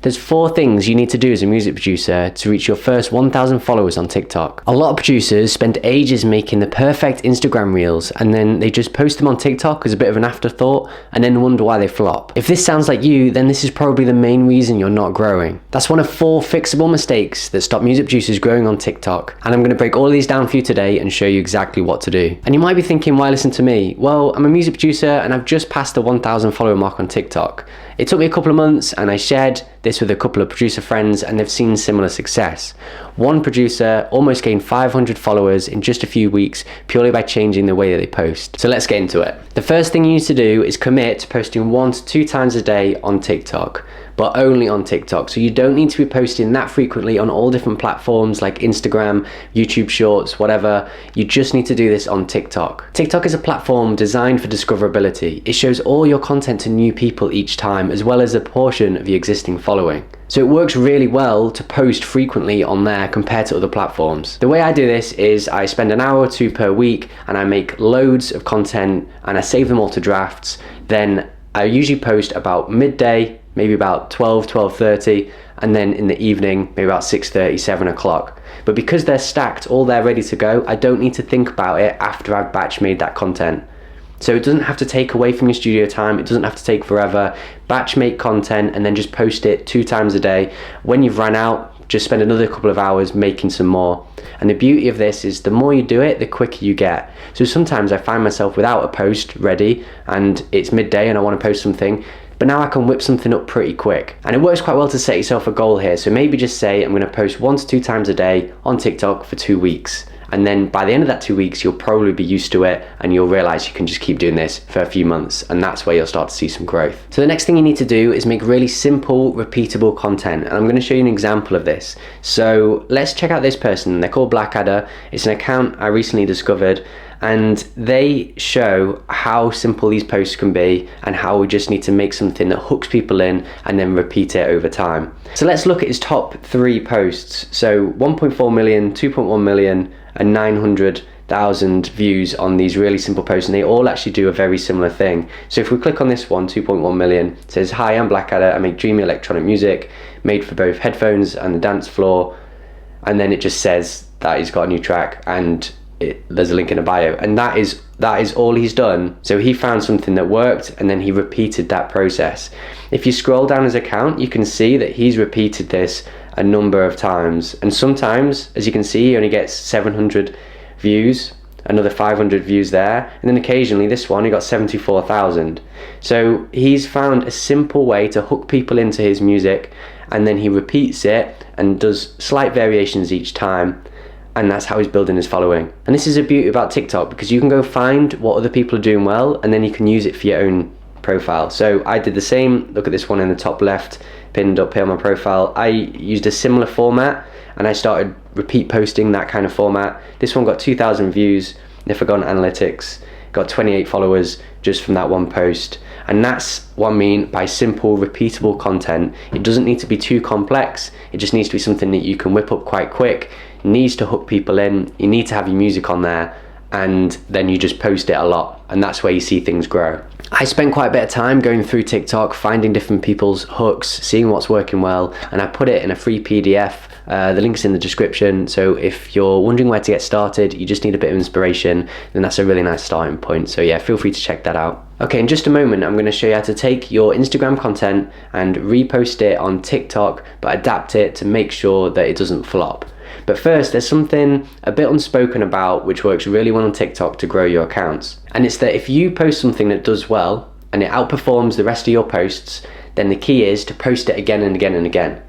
There's 4 things you need to do as a music producer to reach your first 1,000 followers on TikTok. A lot of producers spend ages making the perfect Instagram reels and then they just post them on TikTok as a bit of an afterthought and then wonder why they flop. If this sounds like you, then this is probably the main reason you're not growing. That's one of 4 fixable mistakes that stop music producers growing on TikTok, and I'm going to break all of these down for you today and show you exactly what to do. And you might be thinking, why listen to me? Well, I'm a music producer and I've just passed the 1,000 follower mark on TikTok. It took me a couple of months and I shared this with a couple of producer friends and they've seen similar success. One producer almost gained 500 followers in just a few weeks purely by changing the way that they post. So let's get into it. The first thing you need to do is commit to posting 1 to 2 times a day on TikTok, but only on TikTok. So you don't need to be posting that frequently on all different platforms like Instagram, YouTube Shorts, whatever. You just need to do this on TikTok. TikTok is a platform designed for discoverability. It shows all your content to new people each time, as well as a portion of your existing following. So it works really well to post frequently on there compared to other platforms. The way I do this is I spend an hour or 2 per week and I make loads of content and I save them all to drafts. Then I usually post about midday, maybe about 12:30, and then in the evening, maybe about 6:30, 7 o'clock. But because they're stacked, all there ready to go, I don't need to think about it after I've batch made that content. So it doesn't have to take away from your studio time, it doesn't have to take forever. Batch make content and then just post it 2 times a day. When you've run out, just spend another couple of hours making some more. And the beauty of this is the more you do it, the quicker you get. So sometimes I find myself without a post ready and it's midday and I want to post something, but now I can whip something up pretty quick. And it works quite well to set yourself a goal here. So maybe just say I'm going to post 1 to 2 times a day on TikTok for 2 weeks. And then by the end of that 2 weeks, you'll probably be used to it and you'll realize you can just keep doing this for a few months, and that's where you'll start to see some growth. So the next thing you need to do is make really simple, repeatable content. And I'm going to show you an example of this. So let's check out this person. They're called Blackadder. It's an account I recently discovered, and they show how simple these posts can be and how we just need to make something that hooks people in and then repeat it over time. So let's look at his top 3 posts. So 1.4 million, 2.1 million, and 900,000 views on these really simple posts, and they all actually do a very similar thing. So if we click on this one, 2.1 million, it says, "Hi, I'm Blackadder. I make dreamy electronic music made for both headphones and the dance floor." And then it just says that he's got a new track and there's a link in the bio, and that is all he's done. So he found something that worked and then he repeated that process. If you scroll down his account, you can see that he's repeated this a number of times, and sometimes, as you can see, he only gets 700 views, another 500 views there, and then occasionally this one he got 74,000. So he's found a simple way to hook people into his music, and then he repeats it and does slight variations each time, and that's how he's building his following. And this is the beauty about TikTok, because you can go find what other people are doing well and then you can use it for your own profile. So I did the same. Look at this one in the top left, pinned up here on my profile. I used a similar format and I started repeat posting that kind of format. This one got 2,000 views. If I go on analytics, got 28 followers just from that one post. And that's what I mean by simple, repeatable content. It doesn't need to be too complex. It just needs to be something that you can whip up quite quick. It needs to hook people in. You need to have your music on there, and then you just post it a lot, and that's where you see things grow. I spent quite a bit of time going through TikTok, finding different people's hooks, seeing what's working well, and I put it in a free PDF. The link's in the description, so if you're wondering where to get started, you just need a bit of inspiration, then that's a really nice starting point. So yeah, feel free to check that out. Okay, in just a moment, I'm going to show you how to take your Instagram content and repost it on TikTok, but adapt it to make sure that it doesn't flop. But first, there's something a bit unspoken about which works really well on TikTok to grow your accounts. And it's that if you post something that does well and it outperforms the rest of your posts, then the key is to post it again and again and again.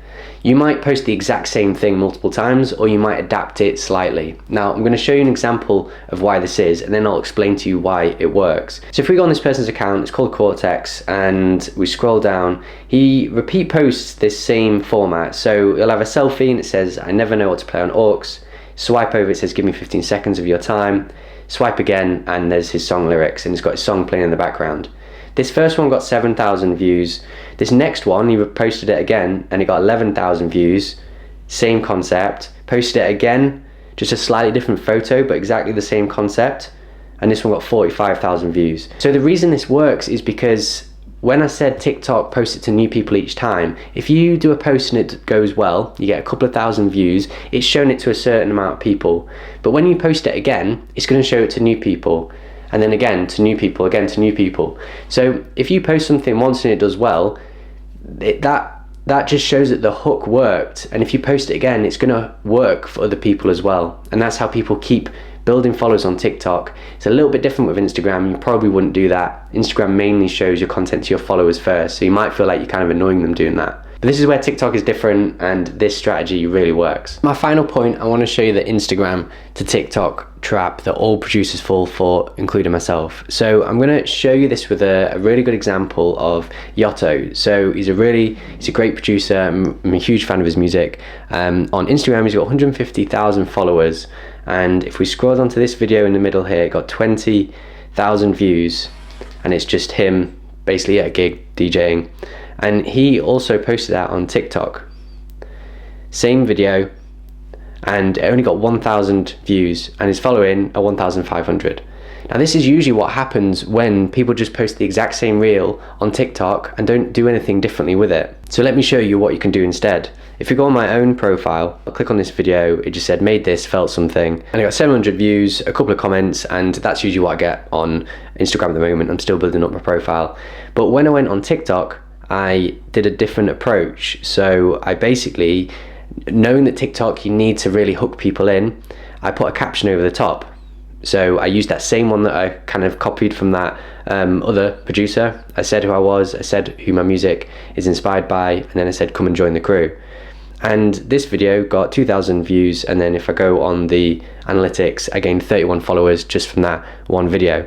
You might post the exact same thing multiple times, or you might adapt it slightly. Now, I'm going to show you an example of why this is, and then I'll explain to you why it works. So if we go on this person's account, it's called Cortex, and we scroll down, he repeat posts this same format. So he'll have a selfie and it says, "I never know what to play on aux." Swipe over, it says, "Give me 15 seconds of your time." Swipe again, and there's his song lyrics, and he's got his song playing in the background. This first one got 7,000 views. This next one, he posted it again and it got 11,000 views. Same concept. Posted it again, just a slightly different photo, but exactly the same concept. And this one got 45,000 views. So the reason this works is because when I said TikTok post it to new people each time, if you do a post and it goes well, you get a couple of thousand views, it's shown it to a certain amount of people. But when you post it again, it's going to show it to new people, and then again to new people, again to new people. So if you post something once and it does well, that just shows that the hook worked, and if you post it again, it's going to work for other people as well. And that's how people keep building followers on TikTok. It's a little bit different with Instagram. You probably wouldn't do that. Instagram mainly shows your content to your followers first, so you might feel like you're kind of annoying them doing that. But this is where TikTok is different, and this strategy really works. My final point, I want to show you the Instagram to TikTok trap that all producers fall for, including myself. So I'm going to show you this with a really good example of Yotto. So he's a great producer. I'm a huge fan of his music. On Instagram, he's got 150,000 followers. And if we scroll onto this video in the middle here, it got 20,000 views, and it's just him basically at a gig DJing. And he also posted that on TikTok. Same video, and it only got 1,000 views, and his following are 1,500. Now this is usually what happens when people just post the exact same reel on TikTok and don't do anything differently with it. So let me show you what you can do instead. If you go on my own profile, I'll click on this video, it just said made this, felt something, and I got 700 views, a couple of comments, and that's usually what I get on Instagram at the moment. I'm still building up my profile. But when I went on TikTok, I did a different approach. So I basically, knowing that TikTok, you need to really hook people in, I put a caption over the top. So I used that same one that I kind of copied from that other producer. I said who I was, I said who my music is inspired by, and then I said come and join the crew. And this video got 2,000 views, and then if I go on the analytics, I gained 31 followers just from that one video.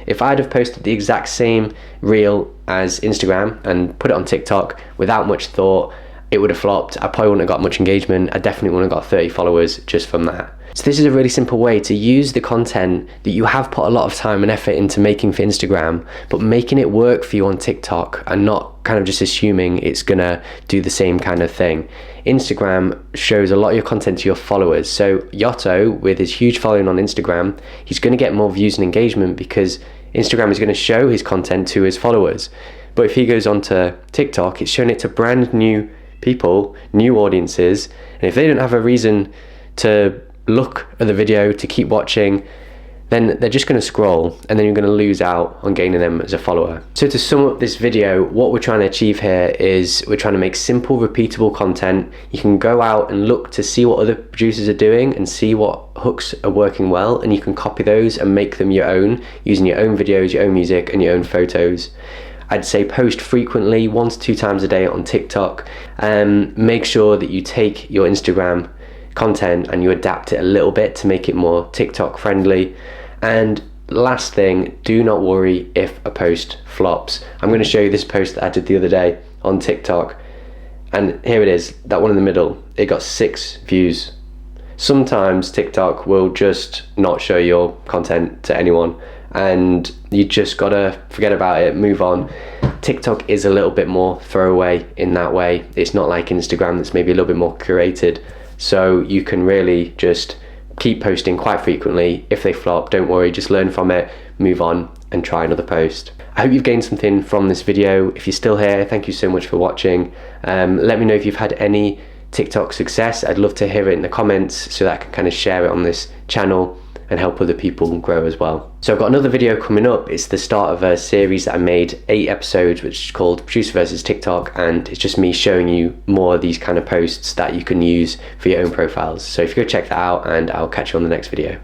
If I'd have posted the exact same reel as Instagram and put it on TikTok without much thought, it would have flopped. I probably wouldn't have got much engagement. I definitely wouldn't have got 30 followers just from that. So this is a really simple way to use the content that you have put a lot of time and effort into making for Instagram, but making it work for you on TikTok and not kind of just assuming it's gonna do the same kind of thing. Instagram shows a lot of your content to your followers. So Yotto, with his huge following on Instagram, he's gonna get more views and engagement because Instagram is gonna show his content to his followers. But if he goes onto TikTok, it's showing it to brand new people, new audiences, and if they don't have a reason to look at the video, to keep watching, then they're just going to scroll, and then you're going to lose out on gaining them as a follower. So to sum up this video, what we're trying to achieve here is we're trying to make simple, repeatable content. You can go out and look to see what other producers are doing and see what hooks are working well, and you can copy those and make them your own using your own videos, your own music, and your own photos. I'd say post frequently, 1 to 2 times a day on TikTok, and make sure that you take your Instagram content and you adapt it a little bit to make it more TikTok friendly. And last thing, do not worry if a post flops. I'm going to show you this post that I did the other day on TikTok, and here it is, that one in the middle. It got 6 views. Sometimes TikTok will just not show your content to anyone, and you just gotta forget about it, move on. TikTok is a little bit more throwaway in that way. It's not like Instagram that's maybe a little bit more curated. So you can really just keep posting quite frequently. If they flop, don't worry, just learn from it, move on, and try another post. I hope you've gained something from this video. If you're still here, thank you so much for watching. Let me know if you've had any TikTok success. I'd love to hear it in the comments so that I can kind of share it on this channel and help other people grow as well. So I've got another video coming up. It's the start of a series that I made, 8 episodes, which is called Producer versus TikTok, and it's just me showing you more of these kind of posts that you can use for your own profiles. So if you go check that out, and I'll catch you on the next video.